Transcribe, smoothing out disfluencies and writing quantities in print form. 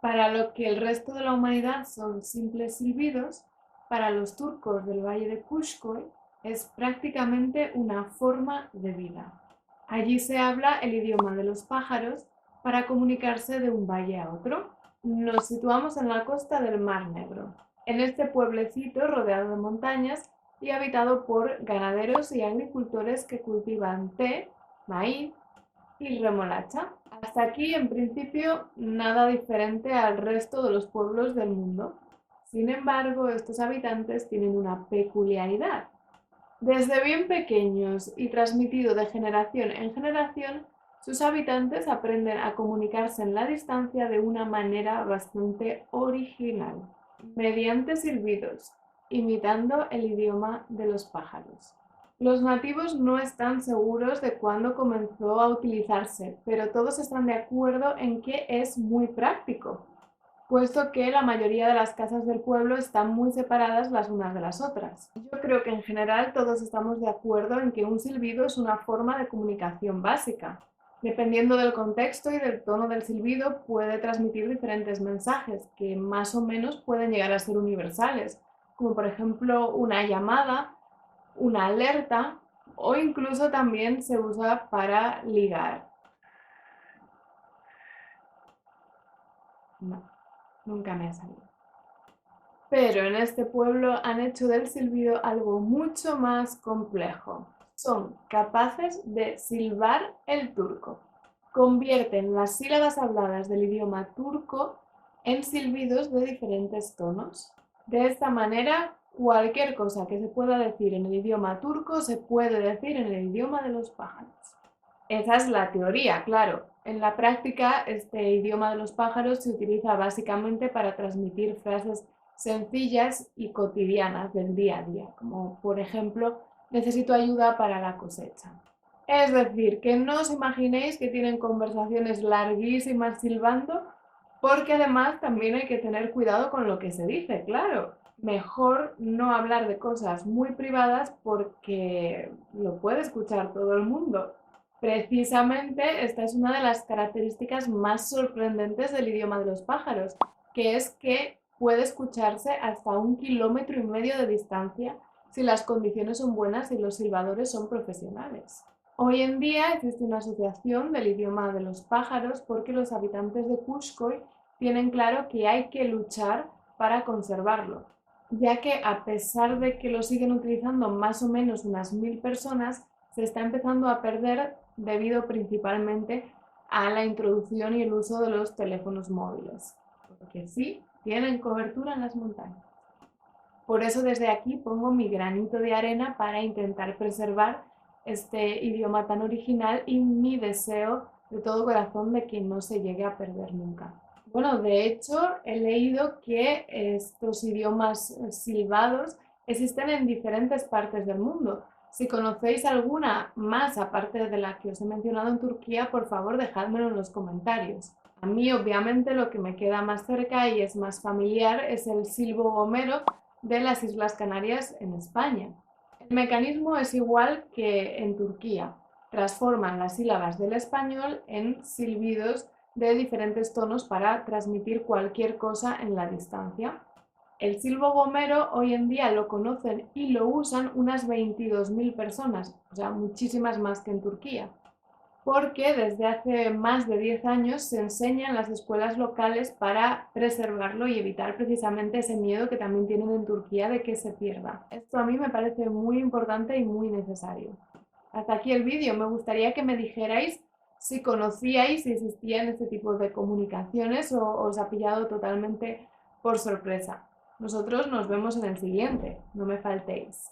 Para lo que el resto de la humanidad son simples silbidos, para los turcos del Valle de Kuşkoy es prácticamente una forma de vida. Allí se habla el idioma de los pájaros para comunicarse de un valle a otro. Nos situamos en la costa del Mar Negro, en este pueblecito rodeado de montañas y habitado por ganaderos y agricultores que cultivan té, maíz y remolacha. Hasta aquí, en principio, nada diferente al resto de los pueblos del mundo. Sin embargo, estos habitantes tienen una peculiaridad. Desde bien pequeños y transmitido de generación en generación, sus habitantes aprenden a comunicarse en la distancia de una manera bastante original, mediante silbidos, imitando el idioma de los pájaros. Los nativos no están seguros de cuándo comenzó a utilizarse, pero todos están de acuerdo en que es muy práctico, puesto que la mayoría de las casas del pueblo están muy separadas las unas de las otras. Yo creo que en general todos estamos de acuerdo en que un silbido es una forma de comunicación básica. Dependiendo del contexto y del tono del silbido, puede transmitir diferentes mensajes que más o menos pueden llegar a ser universales, como por ejemplo una llamada, una alerta o incluso también se usa para ligar. No, nunca me ha salido. Pero en este pueblo han hecho del silbido algo mucho más complejo. Son capaces de silbar el turco. Convierten las sílabas habladas del idioma turco en silbidos de diferentes tonos. De esta manera, cualquier cosa que se pueda decir en el idioma turco se puede decir en el idioma de los pájaros. Esa es la teoría, claro. En la práctica, este idioma de los pájaros se utiliza básicamente para transmitir frases sencillas y cotidianas del día a día, como por ejemplo, necesito ayuda para la cosecha. Es decir, que no os imaginéis que tienen conversaciones larguísimas silbando, porque además también hay que tener cuidado con lo que se dice, claro. Mejor no hablar de cosas muy privadas porque lo puede escuchar todo el mundo. Precisamente esta es una de las características más sorprendentes del idioma de los pájaros, que es que puede escucharse hasta 1,5 kilómetros de distancia si las condiciones son buenas y los silbadores son profesionales. Hoy en día existe una asociación del idioma de los pájaros porque los habitantes de Kuşkoy tienen claro que hay que luchar para conservarlo, ya que a pesar de que lo siguen utilizando más o menos unas 1000 personas, se está empezando a perder debido principalmente a la introducción y el uso de los teléfonos móviles, porque sí tienen cobertura en las montañas. Por eso desde aquí pongo mi granito de arena para intentar preservar este idioma tan original y mi deseo de todo corazón de que no se llegue a perder nunca. Bueno, de hecho he leído que estos idiomas silbados existen en diferentes partes del mundo. Si conocéis alguna más aparte de la que os he mencionado en Turquía, por favor dejádmelo en los comentarios. A mí obviamente lo que me queda más cerca y es más familiar es el silbo gomero de las Islas Canarias en España. El mecanismo es igual que en Turquía. Transforman las sílabas del español en silbidos de diferentes tonos para transmitir cualquier cosa en la distancia. El silbo gomero hoy en día lo conocen y lo usan unas 22.000 personas, o sea, muchísimas más que en Turquía, porque desde hace más de 10 años se enseña en las escuelas locales para preservarlo y evitar precisamente ese miedo que también tienen en Turquía de que se pierda. Esto a mí me parece muy importante y muy necesario. Hasta aquí el vídeo. Me gustaría que me dijerais si conocíais si existían este tipo de comunicaciones o os ha pillado totalmente por sorpresa. Nosotros nos vemos en el siguiente. No me faltéis.